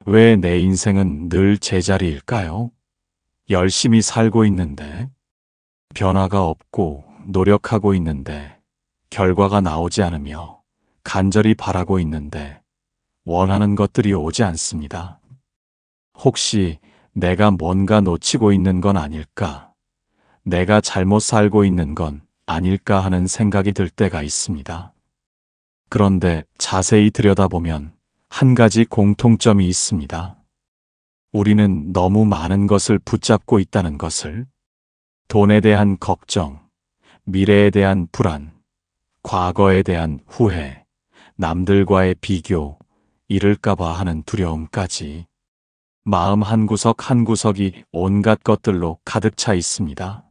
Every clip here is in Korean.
왜 내 인생은 늘 제자리일까요? 열심히 살고 있는데, 변화가 없고 노력하고 있는데, 결과가 나오지 않으며 간절히 바라고 있는데, 원하는 것들이 오지 않습니다. 혹시 내가 뭔가 놓치고 있는 건 아닐까? 내가 잘못 살고 있는 건 아닐까 하는 생각이 들 때가 있습니다. 그런데 자세히 들여다보면 한 가지 공통점이 있습니다. 우리는 너무 많은 것을 붙잡고 있다는 것을. 돈에 대한 걱정, 미래에 대한 불안, 과거에 대한 후회, 남들과의 비교, 잃을까봐 하는 두려움까지. 마음 한구석 한구석이 온갖 것들로 가득 차 있습니다.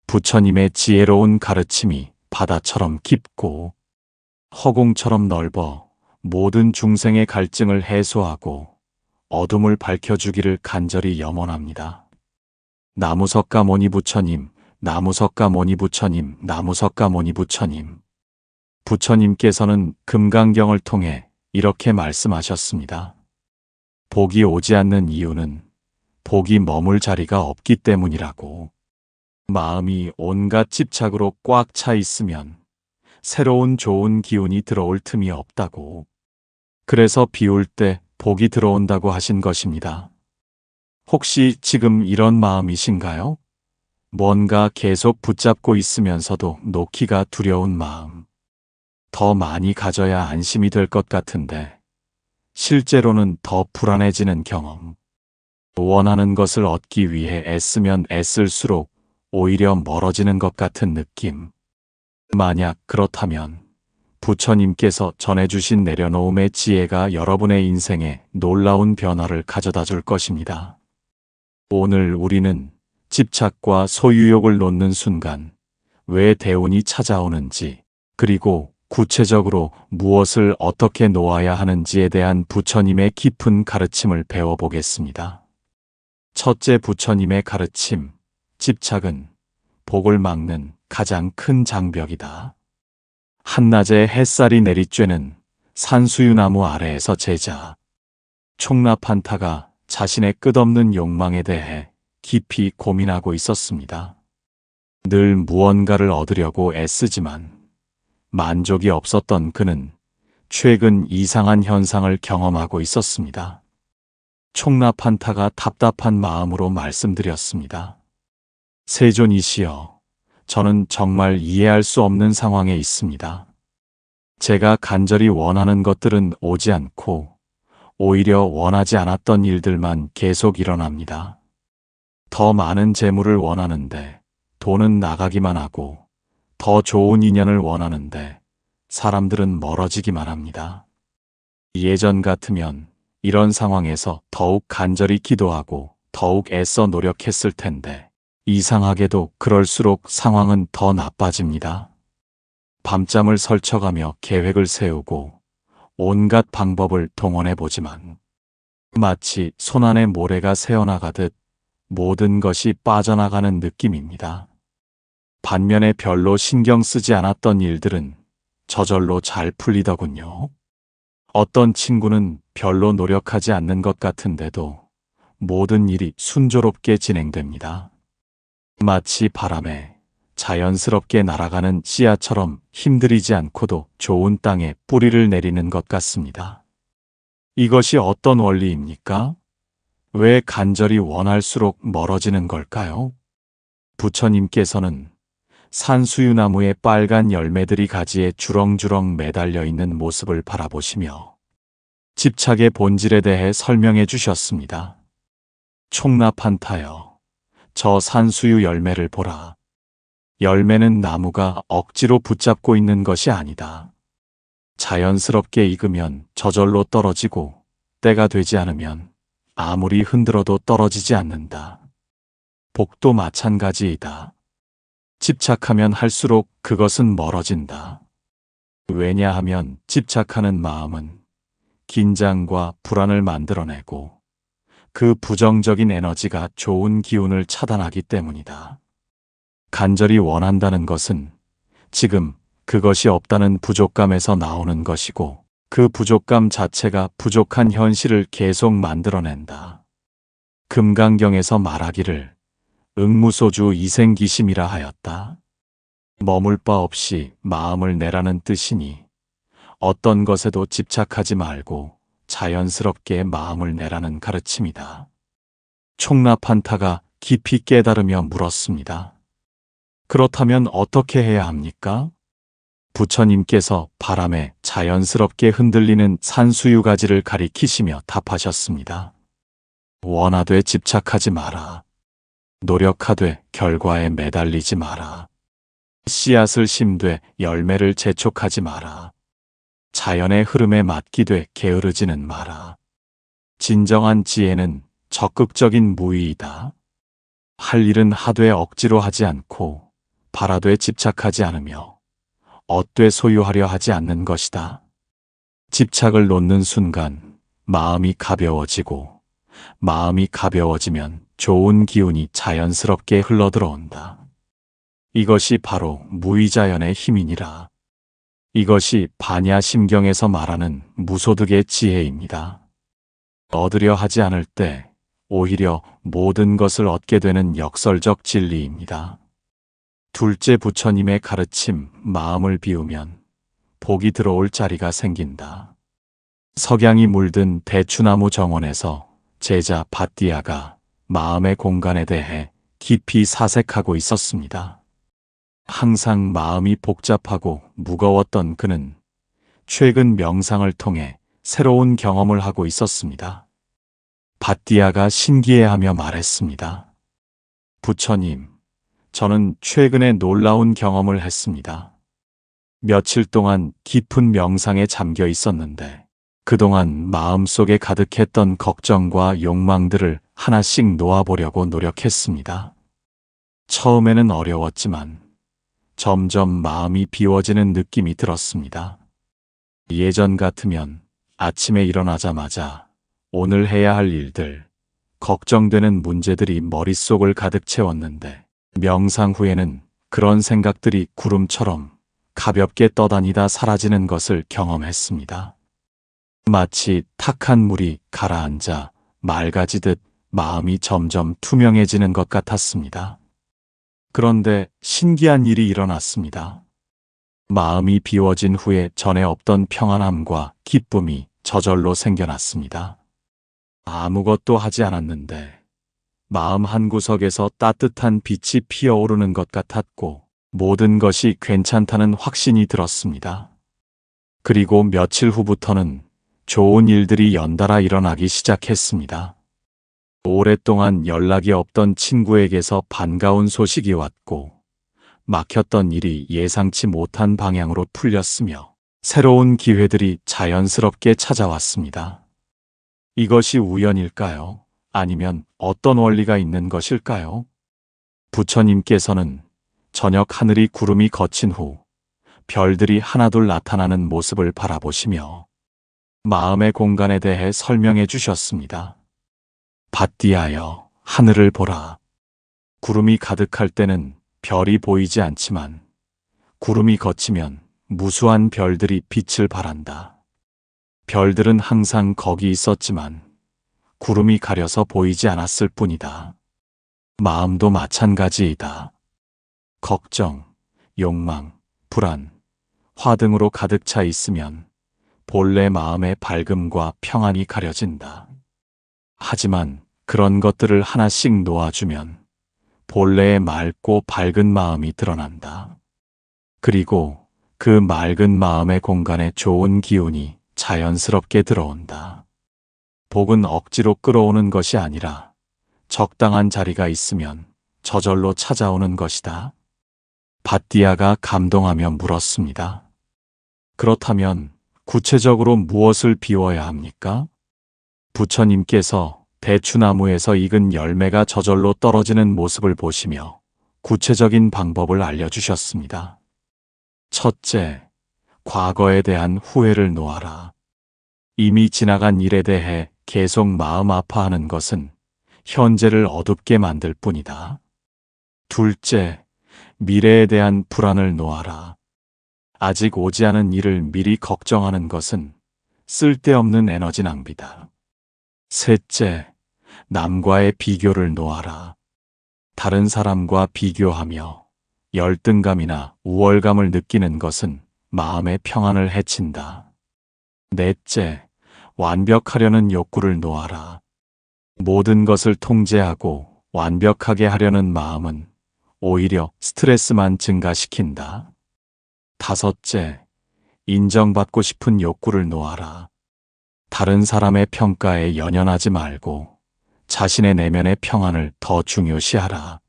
부처님의 지혜로운 가르침이 바다처럼 깊고 허공처럼 넓어 모든 중생의 갈증을 해소하고 어둠을 밝혀주기를 간절히 염원합니다. 나무석가모니 부처님, 나무석가모니 부처님, 나무석가모니 부처님. 부처님께서는 금강경을 통해 이렇게 말씀하셨습니다. 복이 오지 않는 이유는 복이 머물 자리가 없기 때문이라고. 마음이 온갖 집착으로 꽉 차 있으면 새로운 좋은 기운이 들어올 틈이 없다고. 그래서 비울 때 복이 들어온다고 하신 것입니다. 혹시 지금 이런 마음이신가요? 뭔가 계속 붙잡고 있으면서도 놓기가 두려운 마음. 더 많이 가져야 안심이 될 것 같은데 실제로는 더 불안해지는 경험. 원하는 것을 얻기 위해 애쓰면 애쓸수록 오히려 멀어지는 것 같은 느낌. 만약 그렇다면 부처님께서 전해주신 내려놓음의 지혜가 여러분의 인생에 놀라운 변화를 가져다 줄 것입니다. 오늘 우리는 집착과 소유욕을 놓는 순간 왜 대운이 찾아오는지, 그리고 구체적으로 무엇을 어떻게 놓아야 하는지에 대한 부처님의 깊은 가르침을 배워보겠습니다. 첫째, 부처님의 가르침. 집착은 복을 막는 가장 큰 장벽이다. 한낮에 햇살이 내리쬐는 산수유나무 아래에서 제자 촉나판타가 자신의 끝없는 욕망에 대해 깊이 고민하고 있었습니다. 늘 무언가를 얻으려고 애쓰지만 만족이 없었던 그는 최근 이상한 현상을 경험하고 있었습니다. 촉나판타가 답답한 마음으로 말씀드렸습니다. 세존이시여, 저는 정말 이해할 수 없는 상황에 있습니다. 제가 간절히 원하는 것들은 오지 않고 오히려 원하지 않았던 일들만 계속 일어납니다. 더 많은 재물을 원하는데 돈은 나가기만 하고, 더 좋은 인연을 원하는데 사람들은 멀어지기만 합니다. 예전 같으면 이런 상황에서 더욱 간절히 기도하고 더욱 애써 노력했을 텐데 이상하게도 그럴수록 상황은 더 나빠집니다. 밤잠을 설쳐가며 계획을 세우고 온갖 방법을 동원해보지만 마치 손안에 모래가 새어나가듯 모든 것이 빠져나가는 느낌입니다. 반면에 별로 신경 쓰지 않았던 일들은 저절로 잘 풀리더군요. 어떤 친구는 별로 노력하지 않는 것 같은데도 모든 일이 순조롭게 진행됩니다. 마치 바람에 자연스럽게 날아가는 씨앗처럼 힘들이지 않고도 좋은 땅에 뿌리를 내리는 것 같습니다. 이것이 어떤 원리입니까? 왜 간절히 원할수록 멀어지는 걸까요? 부처님께서는 산수유나무의 빨간 열매들이 가지에 주렁주렁 매달려 있는 모습을 바라보시며 집착의 본질에 대해 설명해 주셨습니다. 촉나판타여, 저 산수유 열매를 보라. 열매는 나무가 억지로 붙잡고 있는 것이 아니다. 자연스럽게 익으면 저절로 떨어지고 때가 되지 않으면 아무리 흔들어도 떨어지지 않는다. 복도 마찬가지이다. 집착하면 할수록 그것은 멀어진다. 왜냐하면 집착하는 마음은 긴장과 불안을 만들어내고 그 부정적인 에너지가 좋은 기운을 차단하기 때문이다. 간절히 원한다는 것은 지금 그것이 없다는 부족감에서 나오는 것이고, 그 부족감 자체가 부족한 현실을 계속 만들어낸다. 금강경에서 말하기를 응무소주 이생기심이라 하였다. 머물 바 없이 마음을 내라는 뜻이니 어떤 것에도 집착하지 말고 자연스럽게 마음을 내라는 가르침이다. 총납한타가 깊이 깨달으며 물었습니다. 그렇다면 어떻게 해야 합니까? 부처님께서 바람에 자연스럽게 흔들리는 산수유가지를 가리키시며 답하셨습니다. 원하되 집착하지 마라. 노력하되 결과에 매달리지 마라. 씨앗을 심되 열매를 재촉하지 마라. 자연의 흐름에 맡기되 게으르지는 마라. 진정한 지혜는 적극적인 무의이다. 할 일은 하되 억지로 하지 않고 바라되 집착하지 않으며 얻되 소유하려 하지 않는 것이다. 집착을 놓는 순간 마음이 가벼워지고 마음이 가벼워지면 좋은 기운이 자연스럽게 흘러들어온다. 이것이 바로 무의자연의 힘이니라. 이것이 반야심경에서 말하는 무소득의 지혜입니다. 얻으려 하지 않을 때 오히려 모든 것을 얻게 되는 역설적 진리입니다. 둘째, 부처님의 가르침, 마음을 비우면 복이 들어올 자리가 생긴다. 석양이 물든 대추나무 정원에서 제자 밧디아가 마음의 공간에 대해 깊이 사색하고 있었습니다. 항상 마음이 복잡하고 무거웠던 그는 최근 명상을 통해 새로운 경험을 하고 있었습니다. 밧디아가 신기해하며 말했습니다. 부처님, 저는 최근에 놀라운 경험을 했습니다. 며칠 동안 깊은 명상에 잠겨 있었는데 그동안 마음속에 가득했던 걱정과 욕망들을 하나씩 놓아보려고 노력했습니다. 처음에는 어려웠지만 점점 마음이 비워지는 느낌이 들었습니다. 예전 같으면 아침에 일어나자마자 오늘 해야 할 일들, 걱정되는 문제들이 머릿속을 가득 채웠는데 명상 후에는 그런 생각들이 구름처럼 가볍게 떠다니다 사라지는 것을 경험했습니다. 마치 탁한 물이 가라앉아 맑아지듯 마음이 점점 투명해지는 것 같았습니다. 그런데 신기한 일이 일어났습니다. 마음이 비워진 후에 전에 없던 평안함과 기쁨이 저절로 생겨났습니다. 아무것도 하지 않았는데 마음 한구석에서 따뜻한 빛이 피어오르는 것 같았고 모든 것이 괜찮다는 확신이 들었습니다. 그리고 며칠 후부터는 좋은 일들이 연달아 일어나기 시작했습니다. 오랫동안 연락이 없던 친구에게서 반가운 소식이 왔고 막혔던 일이 예상치 못한 방향으로 풀렸으며 새로운 기회들이 자연스럽게 찾아왔습니다. 이것이 우연일까요? 아니면 어떤 원리가 있는 것일까요? 부처님께서는 저녁 하늘이 구름이 걷힌 후 별들이 하나둘 나타나는 모습을 바라보시며 마음의 공간에 대해 설명해 주셨습니다. 밧디아여, 하늘을 보라. 구름이 가득할 때는 별이 보이지 않지만 구름이 걷히면 무수한 별들이 빛을 발한다. 별들은 항상 거기 있었지만 구름이 가려서 보이지 않았을 뿐이다. 마음도 마찬가지이다. 걱정, 욕망, 불안, 화 등으로 가득 차 있으면 본래 마음의 밝음과 평안이 가려진다. 하지만 그런 것들을 하나씩 놓아주면 본래의 맑고 밝은 마음이 드러난다. 그리고 그 맑은 마음의 공간에 좋은 기운이 자연스럽게 들어온다. 복은 억지로 끌어오는 것이 아니라 적당한 자리가 있으면 저절로 찾아오는 것이다. 밧디아가 감동하며 물었습니다. 그렇다면 구체적으로 무엇을 비워야 합니까? 부처님께서 대추나무에서 익은 열매가 저절로 떨어지는 모습을 보시며 구체적인 방법을 알려주셨습니다. 첫째, 과거에 대한 후회를 놓아라. 이미 지나간 일에 대해 계속 마음 아파하는 것은 현재를 어둡게 만들 뿐이다. 둘째, 미래에 대한 불안을 놓아라. 아직 오지 않은 일을 미리 걱정하는 것은 쓸데없는 에너지 낭비다. 셋째, 남과의 비교를 놓아라. 다른 사람과 비교하며 열등감이나 우월감을 느끼는 것은 마음의 평안을 해친다. 넷째, 완벽하려는 욕구를 놓아라. 모든 것을 통제하고 완벽하게 하려는 마음은 오히려 스트레스만 증가시킨다. 다섯째, 인정받고 싶은 욕구를 놓아라. 다른 사람의 평가에 연연하지 말고 자신의 내면의 평안을 더 중요시하라.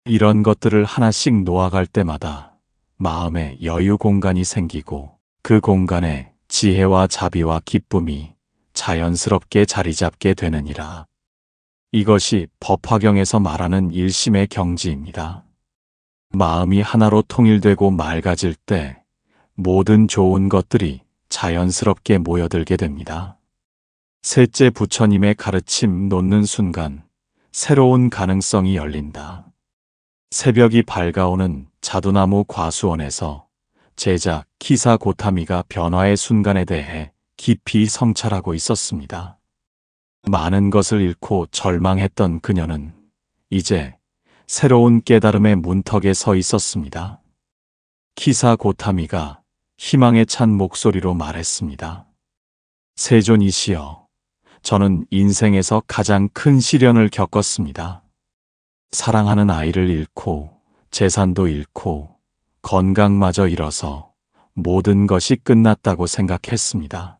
이런 것들을 하나씩 놓아갈 때마다 마음에 여유 공간이 생기고 그 공간에 지혜와 자비와 기쁨이 자연스럽게 자리 잡게 되느니라. 이것이 법화경에서 말하는 일심의 경지입니다. 마음이 하나로 통일되고 맑아질 때 모든 좋은 것들이 자연스럽게 모여들게 됩니다. 셋째, 부처님의 가르침 놓는 순간 새로운 가능성이 열린다. 새벽이 밝아오는 자두나무 과수원에서 제자 키사 고타미가 변화의 순간에 대해 깊이 성찰하고 있었습니다. 많은 것을 잃고 절망했던 그녀는 이제 새로운 깨달음의 문턱에 서 있었습니다. 키사 고타미가 희망에 찬 목소리로 말했습니다. 세존이시여, 저는 인생에서 가장 큰 시련을 겪었습니다. 사랑하는 아이를 잃고 재산도 잃고 건강마저 잃어서 모든 것이 끝났다고 생각했습니다.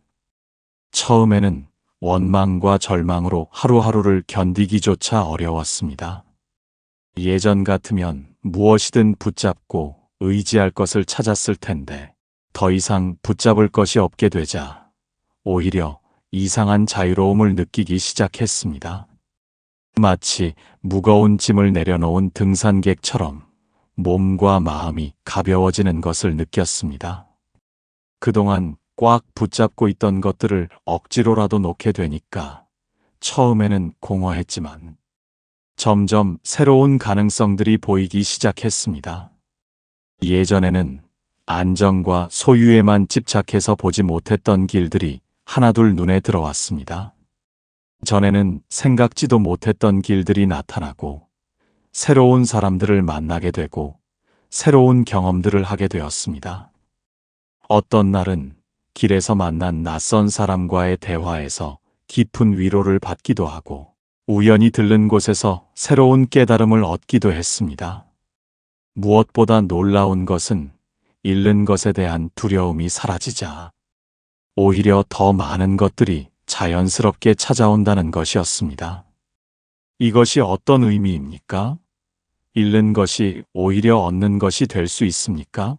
처음에는 원망과 절망으로 하루하루를 견디기조차 어려웠습니다. 예전 같으면 무엇이든 붙잡고 의지할 것을 찾았을 텐데 더 이상 붙잡을 것이 없게 되자 오히려 이상한 자유로움을 느끼기 시작했습니다. 마치 무거운 짐을 내려놓은 등산객처럼 몸과 마음이 가벼워지는 것을 느꼈습니다. 그동안 꽉 붙잡고 있던 것들을 억지로라도 놓게 되니까 처음에는 공허했지만 점점 새로운 가능성들이 보이기 시작했습니다. 예전에는 안정과 소유에만 집착해서 보지 못했던 길들이 하나둘 눈에 들어왔습니다. 전에는 생각지도 못했던 길들이 나타나고 새로운 사람들을 만나게 되고 새로운 경험들을 하게 되었습니다. 어떤 날은 길에서 만난 낯선 사람과의 대화에서 깊은 위로를 받기도 하고 우연히 들른 곳에서 새로운 깨달음을 얻기도 했습니다. 무엇보다 놀라운 것은 잃는 것에 대한 두려움이 사라지자 오히려 더 많은 것들이 자연스럽게 찾아온다는 것이었습니다. 이것이 어떤 의미입니까? 잃는 것이 오히려 얻는 것이 될 수 있습니까?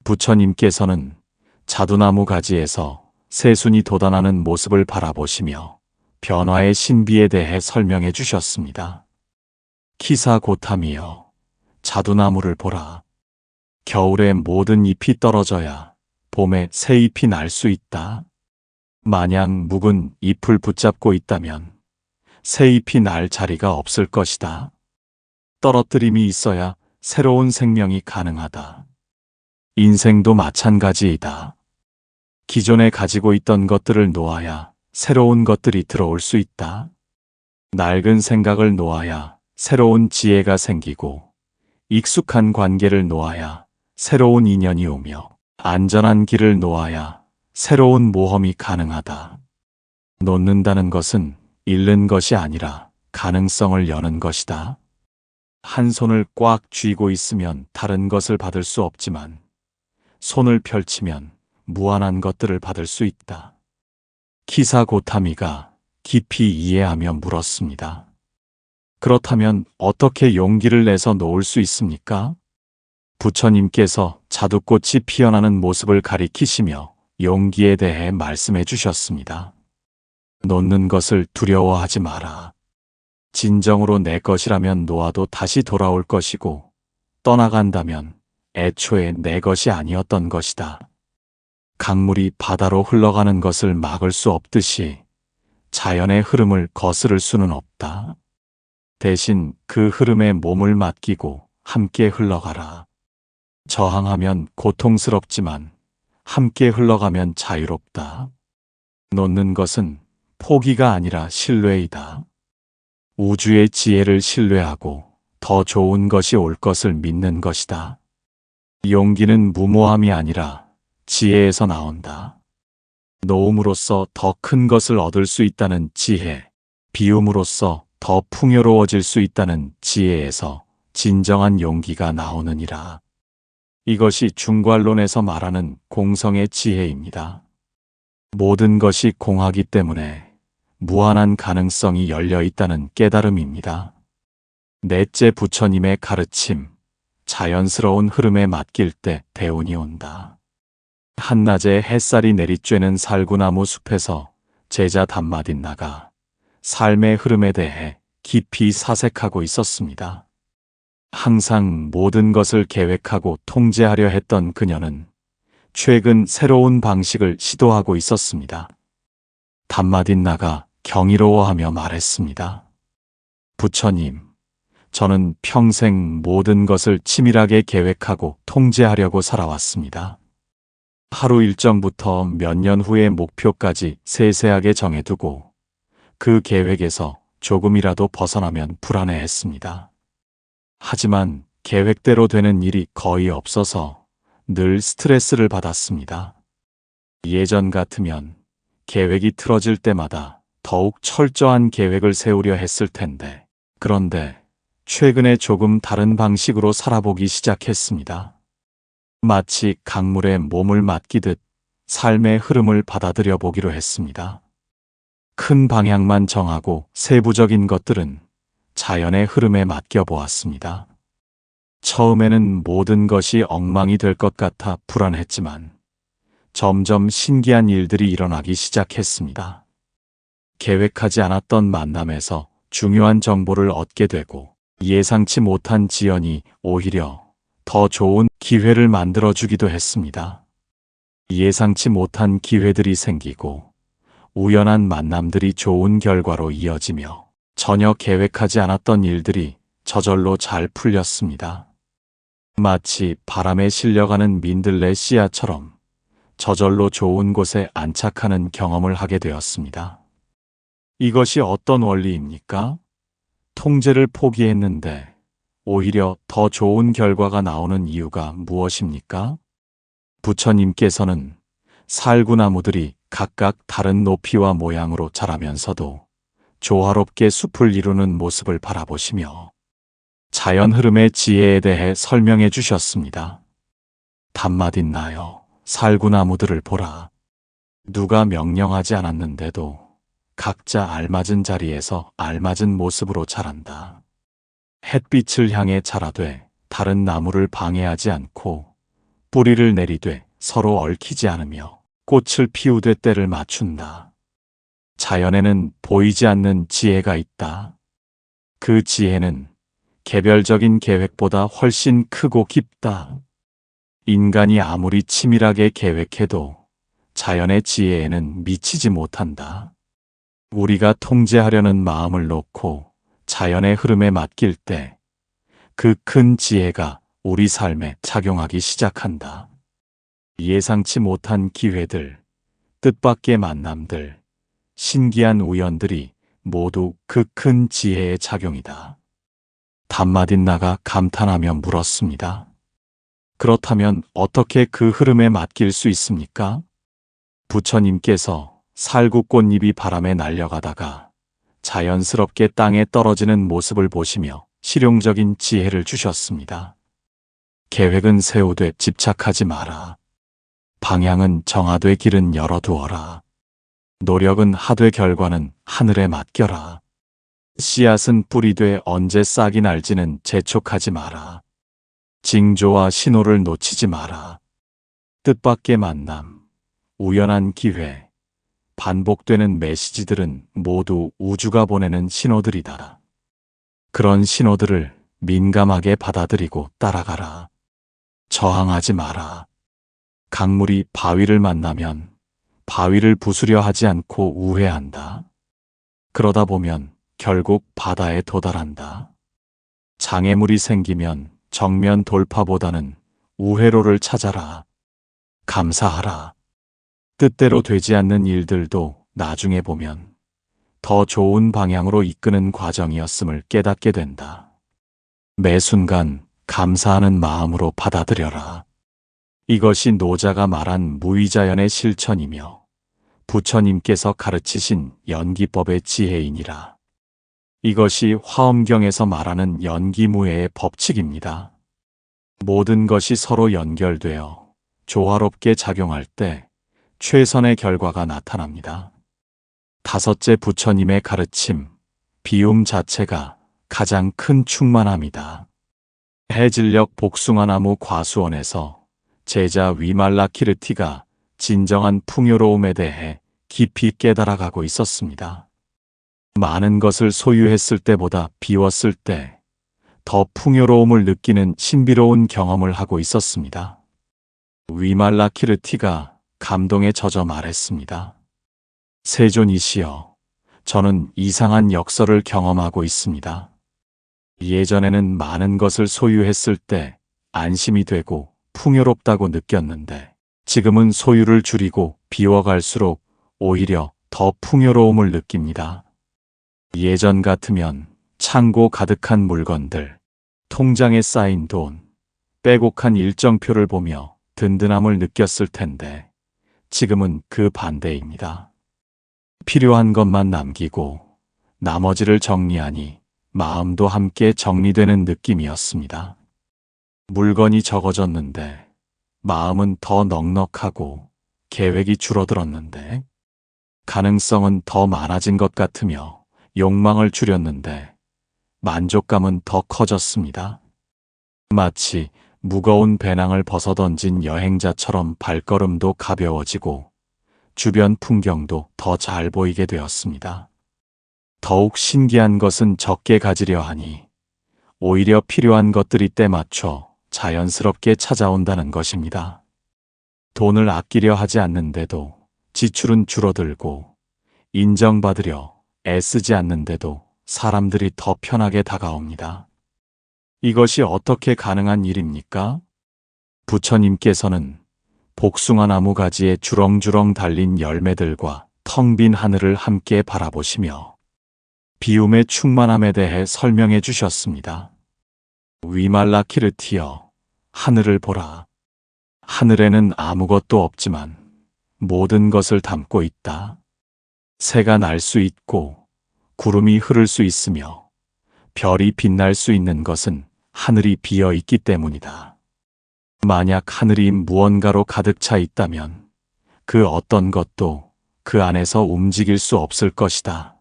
부처님께서는 자두나무 가지에서 새순이 돋아나는 모습을 바라보시며 변화의 신비에 대해 설명해 주셨습니다. 키사 고타미여, 자두나무를 보라. 겨울에 모든 잎이 떨어져야 봄에 새 잎이 날 수 있다. 만약 묵은 잎을 붙잡고 있다면 새 잎이 날 자리가 없을 것이다. 떨어뜨림이 있어야 새로운 생명이 가능하다. 인생도 마찬가지이다. 기존에 가지고 있던 것들을 놓아야 새로운 것들이 들어올 수 있다. 낡은 생각을 놓아야 새로운 지혜가 생기고 익숙한 관계를 놓아야 새로운 인연이 오며 안전한 길을 놓아야 새로운 모험이 가능하다. 놓는다는 것은 잃는 것이 아니라 가능성을 여는 것이다. 한 손을 꽉 쥐고 있으면 다른 것을 받을 수 없지만 손을 펼치면 무한한 것들을 받을 수 있다. 키사 고타미가 깊이 이해하며 물었습니다. 그렇다면 어떻게 용기를 내서 놓을 수 있습니까? 부처님께서 자두꽃이 피어나는 모습을 가리키시며 용기에 대해 말씀해 주셨습니다. 놓는 것을 두려워하지 마라. 진정으로 내 것이라면 놓아도 다시 돌아올 것이고 떠나간다면 애초에 내 것이 아니었던 것이다. 강물이 바다로 흘러가는 것을 막을 수 없듯이 자연의 흐름을 거스를 수는 없다. 대신 그 흐름에 몸을 맡기고 함께 흘러가라. 저항하면 고통스럽지만 함께 흘러가면 자유롭다. 놓는 것은 포기가 아니라 신뢰이다. 우주의 지혜를 신뢰하고 더 좋은 것이 올 것을 믿는 것이다. 용기는 무모함이 아니라 지혜에서 나온다. 놓음으로써 더 큰 것을 얻을 수 있다는 지혜, 비움으로써 더 풍요로워질 수 있다는 지혜에서 진정한 용기가 나오느니라. 이것이 중괄론에서 말하는 공성의 지혜입니다. 모든 것이 공하기 때문에 무한한 가능성이 열려 있다는 깨달음입니다. 넷째, 부처님의 가르침, 자연스러운 흐름에 맡길 때 대운이 온다. 한낮에 햇살이 내리쬐는 살구나무 숲에서 제자 담마딘나가 삶의 흐름에 대해 깊이 사색하고 있었습니다. 항상 모든 것을 계획하고 통제하려 했던 그녀는 최근 새로운 방식을 시도하고 있었습니다. 담마딘나가 경이로워하며 말했습니다. 부처님, 저는 평생 모든 것을 치밀하게 계획하고 통제하려고 살아왔습니다. 하루 일정부터 몇 년 후의 목표까지 세세하게 정해두고 그 계획에서 조금이라도 벗어나면 불안해했습니다. 하지만 계획대로 되는 일이 거의 없어서 늘 스트레스를 받았습니다. 예전 같으면 계획이 틀어질 때마다 더욱 철저한 계획을 세우려 했을 텐데, 그런데 최근에 조금 다른 방식으로 살아보기 시작했습니다. 마치 강물에 몸을 맡기듯 삶의 흐름을 받아들여 보기로 했습니다. 큰 방향만 정하고 세부적인 것들은 자연의 흐름에 맡겨보았습니다. 처음에는 모든 것이 엉망이 될 것 같아 불안했지만 점점 신기한 일들이 일어나기 시작했습니다. 계획하지 않았던 만남에서 중요한 정보를 얻게 되고 예상치 못한 지연이 오히려 더 좋은 기회를 만들어주기도 했습니다. 예상치 못한 기회들이 생기고 우연한 만남들이 좋은 결과로 이어지며 전혀 계획하지 않았던 일들이 저절로 잘 풀렸습니다. 마치 바람에 실려가는 민들레 씨앗처럼 저절로 좋은 곳에 안착하는 경험을 하게 되었습니다. 이것이 어떤 원리입니까? 통제를 포기했는데 오히려 더 좋은 결과가 나오는 이유가 무엇입니까? 부처님께서는 살구나무들이 각각 다른 높이와 모양으로 자라면서도 조화롭게 숲을 이루는 모습을 바라보시며 자연 흐름의 지혜에 대해 설명해 주셨습니다. 담마딘나여, 살구나무들을 보라. 누가 명령하지 않았는데도 각자 알맞은 자리에서 알맞은 모습으로 자란다. 햇빛을 향해 자라되 다른 나무를 방해하지 않고 뿌리를 내리되 서로 얽히지 않으며 꽃을 피우되 때를 맞춘다. 자연에는 보이지 않는 지혜가 있다. 그 지혜는 개별적인 계획보다 훨씬 크고 깊다. 인간이 아무리 치밀하게 계획해도 자연의 지혜에는 미치지 못한다. 우리가 통제하려는 마음을 놓고 자연의 흐름에 맡길 때 그 큰 지혜가 우리 삶에 작용하기 시작한다. 예상치 못한 기회들, 뜻밖의 만남들, 신기한 우연들이 모두 그 큰 지혜의 작용이다. 담마딘나가 감탄하며 물었습니다. 그렇다면 어떻게 그 흐름에 맡길 수 있습니까? 부처님께서 살구꽃잎이 바람에 날려가다가 자연스럽게 땅에 떨어지는 모습을 보시며 실용적인 지혜를 주셨습니다. 계획은 세우되 집착하지 마라. 방향은 정하되 길은 열어두어라. 노력은 하되 결과는 하늘에 맡겨라. 씨앗은 뿌리되 언제 싹이 날지는 재촉하지 마라. 징조와 신호를 놓치지 마라. 뜻밖의 만남, 우연한 기회, 반복되는 메시지들은 모두 우주가 보내는 신호들이다. 그런 신호들을 민감하게 받아들이고 따라가라. 저항하지 마라. 강물이 바위를 만나면 바위를 부수려 하지 않고 우회한다. 그러다 보면 결국 바다에 도달한다. 장애물이 생기면 정면 돌파보다는 우회로를 찾아라. 감사하라. 뜻대로 되지 않는 일들도 나중에 보면 더 좋은 방향으로 이끄는 과정이었음을 깨닫게 된다. 매 순간 감사하는 마음으로 받아들여라. 이것이 노자가 말한 무의자연의 실천이며 부처님께서 가르치신 연기법의 지혜이니라. 이것이 화엄경에서 말하는 연기무예의 법칙입니다. 모든 것이 서로 연결되어 조화롭게 작용할 때 최선의 결과가 나타납니다. 다섯째, 부처님의 가르침, 비움 자체가 가장 큰 충만함이다. 해질녘 복숭아나무 과수원에서 제자 위말라키르티가 진정한 풍요로움에 대해 깊이 깨달아가고 있었습니다. 많은 것을 소유했을 때보다 비웠을 때 더 풍요로움을 느끼는 신비로운 경험을 하고 있었습니다. 위말라키르티가 감동에 젖어 말했습니다. 세존이시여, 저는 이상한 역설을 경험하고 있습니다. 예전에는 많은 것을 소유했을 때 안심이 되고 풍요롭다고 느꼈는데 지금은 소유를 줄이고 비워갈수록 오히려 더 풍요로움을 느낍니다. 예전 같으면 창고 가득한 물건들, 통장에 쌓인 돈, 빼곡한 일정표를 보며 든든함을 느꼈을 텐데 지금은 그 반대입니다. 필요한 것만 남기고 나머지를 정리하니 마음도 함께 정리되는 느낌이었습니다. 물건이 적어졌는데 마음은 더 넉넉하고 계획이 줄어들었는데 가능성은 더 많아진 것 같으며 욕망을 줄였는데 만족감은 더 커졌습니다. 마치 무거운 배낭을 벗어던진 여행자처럼 발걸음도 가벼워지고 주변 풍경도 더 잘 보이게 되었습니다. 더욱 신기한 것은 적게 가지려 하니 오히려 필요한 것들이 때맞춰 자연스럽게 찾아온다는 것입니다. 돈을 아끼려 하지 않는데도 지출은 줄어들고 인정받으려 애쓰지 않는데도 사람들이 더 편하게 다가옵니다. 이것이 어떻게 가능한 일입니까? 부처님께서는 복숭아 나무 가지에 주렁주렁 달린 열매들과 텅 빈 하늘을 함께 바라보시며 비움의 충만함에 대해 설명해 주셨습니다. 위말라키르티여, 하늘을 보라. 하늘에는 아무것도 없지만 모든 것을 담고 있다. 새가 날 수 있고 구름이 흐를 수 있으며 별이 빛날 수 있는 것은 하늘이 비어 있기 때문이다. 만약 하늘이 무언가로 가득 차 있다면 그 어떤 것도 그 안에서 움직일 수 없을 것이다.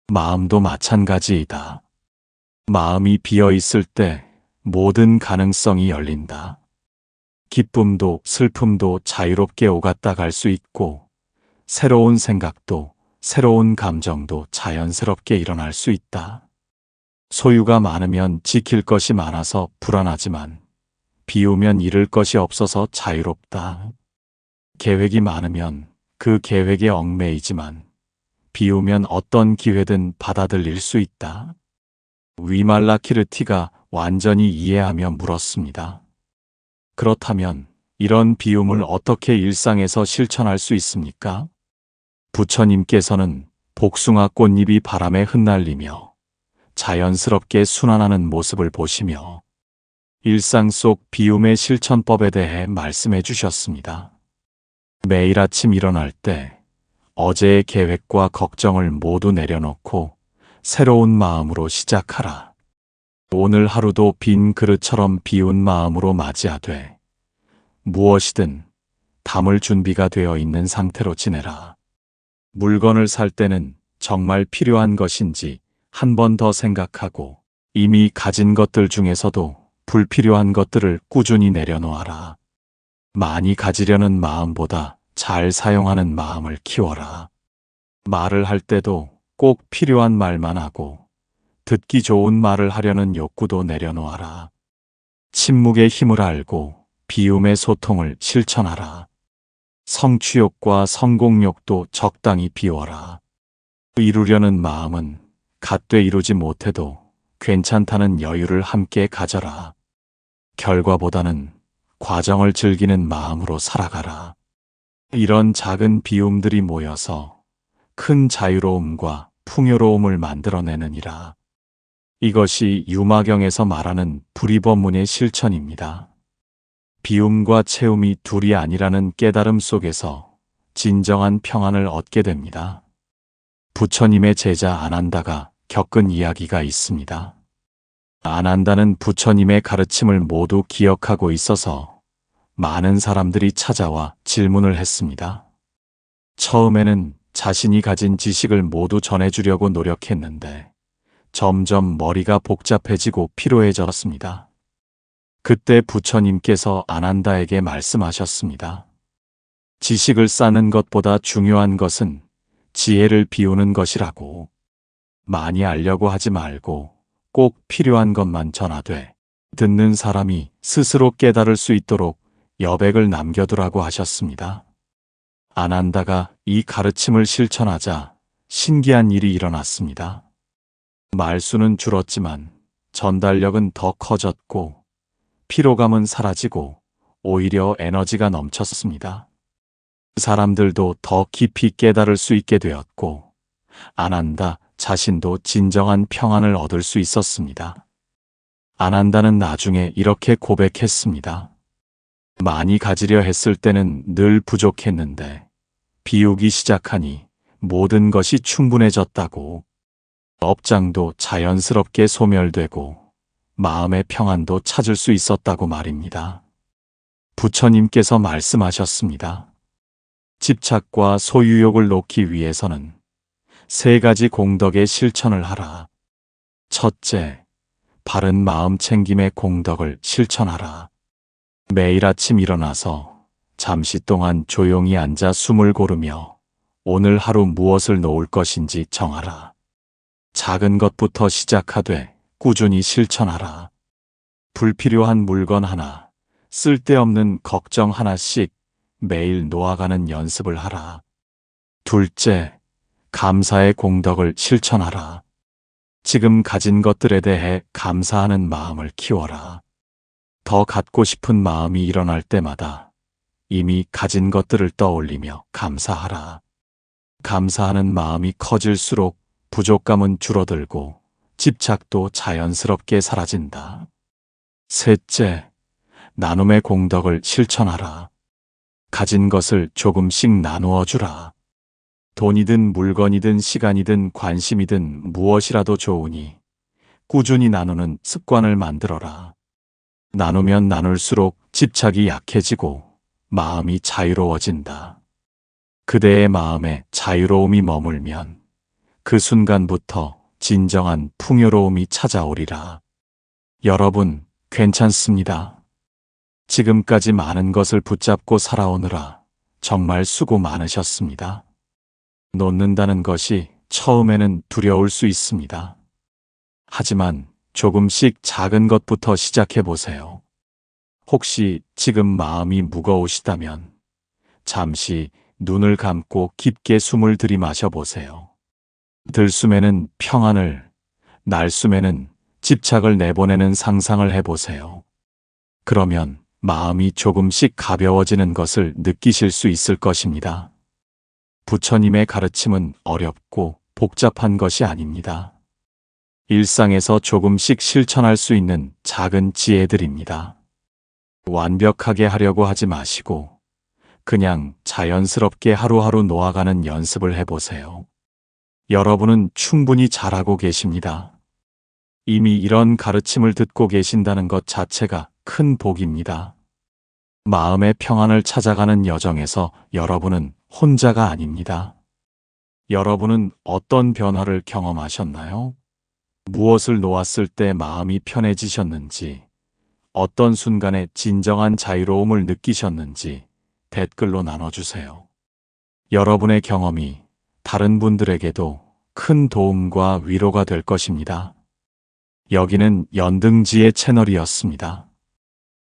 마음도 마찬가지이다. 마음이 비어 있을 때 모든 가능성이 열린다. 기쁨도 슬픔도 자유롭게 오갔다 갈 수 있고 새로운 생각도 새로운 감정도 자연스럽게 일어날 수 있다. 소유가 많으면 지킬 것이 많아서 불안하지만 비우면 잃을 것이 없어서 자유롭다. 계획이 많으면 그 계획에 얽매이지만 비우면 어떤 기회든 받아들일 수 있다. 위말라키르티가 완전히 이해하며 물었습니다. 그렇다면 이런 비움을 어떻게 일상에서 실천할 수 있습니까? 부처님께서는 복숭아 꽃잎이 바람에 흩날리며 자연스럽게 순환하는 모습을 보시며 일상 속 비움의 실천법에 대해 말씀해 주셨습니다. 매일 아침 일어날 때 어제의 계획과 걱정을 모두 내려놓고 새로운 마음으로 시작하라. 오늘 하루도 빈 그릇처럼 비운 마음으로 맞이하되 무엇이든 담을 준비가 되어 있는 상태로 지내라. 물건을 살 때는 정말 필요한 것인지 한 번 더 생각하고 이미 가진 것들 중에서도 불필요한 것들을 꾸준히 내려놓아라. 많이 가지려는 마음보다 잘 사용하는 마음을 키워라. 말을 할 때도 꼭 필요한 말만 하고 듣기 좋은 말을 하려는 욕구도 내려놓아라. 침묵의 힘을 알고 비움의 소통을 실천하라. 성취욕과 성공욕도 적당히 비워라. 이루려는 마음은 갓돼 이루지 못해도 괜찮다는 여유를 함께 가져라. 결과보다는 과정을 즐기는 마음으로 살아가라. 이런 작은 비움들이 모여서 큰 자유로움과 풍요로움을 만들어내느니라. 이것이 유마경에서 말하는 불이법문의 실천입니다. 비움과 채움이 둘이 아니라는 깨달음 속에서 진정한 평안을 얻게 됩니다. 부처님의 제자 아난다가 겪은 이야기가 있습니다. 아난다는 부처님의 가르침을 모두 기억하고 있어서 많은 사람들이 찾아와 질문을 했습니다. 처음에는 자신이 가진 지식을 모두 전해주려고 노력했는데 점점 머리가 복잡해지고 피로해졌습니다. 그때 부처님께서 아난다에게 말씀하셨습니다. 지식을 쌓는 것보다 중요한 것은 지혜를 비우는 것이라고. 많이 알려고 하지 말고 꼭 필요한 것만 전하되 듣는 사람이 스스로 깨달을 수 있도록 여백을 남겨두라고 하셨습니다. 아난다가 이 가르침을 실천하자 신기한 일이 일어났습니다. 말수는 줄었지만 전달력은 더 커졌고 피로감은 사라지고 오히려 에너지가 넘쳤습니다. 사람들도 더 깊이 깨달을 수 있게 되었고 아난다 자신도 진정한 평안을 얻을 수 있었습니다. 아난다는 나중에 이렇게 고백했습니다. 많이 가지려 했을 때는 늘 부족했는데 비우기 시작하니 모든 것이 충분해졌다고. 업장도 자연스럽게 소멸되고 마음의 평안도 찾을 수 있었다고 말입니다. 부처님께서 말씀하셨습니다. 집착과 소유욕을 놓기 위해서는 3가지 공덕의 실천을 하라. 첫째, 바른 마음 챙김의 공덕을 실천하라. 매일 아침 일어나서 잠시 동안 조용히 앉아 숨을 고르며 오늘 하루 무엇을 놓을 것인지 정하라. 작은 것부터 시작하되 꾸준히 실천하라. 불필요한 물건 하나, 쓸데없는 걱정 하나씩 매일 놓아가는 연습을 하라. 둘째, 감사의 공덕을 실천하라. 지금 가진 것들에 대해 감사하는 마음을 키워라. 더 갖고 싶은 마음이 일어날 때마다 이미 가진 것들을 떠올리며 감사하라. 감사하는 마음이 커질수록 부족감은 줄어들고 집착도 자연스럽게 사라진다. 셋째, 나눔의 공덕을 실천하라. 가진 것을 조금씩 나누어 주라. 돈이든 물건이든 시간이든 관심이든 무엇이라도 좋으니 꾸준히 나누는 습관을 만들어라. 나누면 나눌수록 집착이 약해지고 마음이 자유로워진다. 그대의 마음에 자유로움이 머물면 그 순간부터 진정한 풍요로움이 찾아오리라. 여러분, 괜찮습니다. 지금까지 많은 것을 붙잡고 살아오느라 정말 수고 많으셨습니다. 놓는다는 것이 처음에는 두려울 수 있습니다. 하지만 조금씩 작은 것부터 시작해 보세요. 혹시 지금 마음이 무거우시다면 잠시 눈을 감고 깊게 숨을 들이마셔 보세요. 들숨에는 평안을, 날숨에는 집착을 내보내는 상상을 해보세요. 그러면 마음이 조금씩 가벼워지는 것을 느끼실 수 있을 것입니다. 부처님의 가르침은 어렵고 복잡한 것이 아닙니다. 일상에서 조금씩 실천할 수 있는 작은 지혜들입니다. 완벽하게 하려고 하지 마시고 그냥 자연스럽게 하루하루 놓아가는 연습을 해보세요. 여러분은 충분히 잘하고 계십니다. 이미 이런 가르침을 듣고 계신다는 것 자체가 큰 복입니다. 마음의 평안을 찾아가는 여정에서 여러분은 혼자가 아닙니다. 여러분은 어떤 변화를 경험하셨나요? 무엇을 놓았을 때 마음이 편해지셨는지, 어떤 순간에 진정한 자유로움을 느끼셨는지 댓글로 나눠주세요. 여러분의 경험이 다른 분들에게도 큰 도움과 위로가 될 것입니다. 여기는 연등지의 채널이었습니다.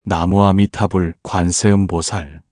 나무 아미타불 관세음보살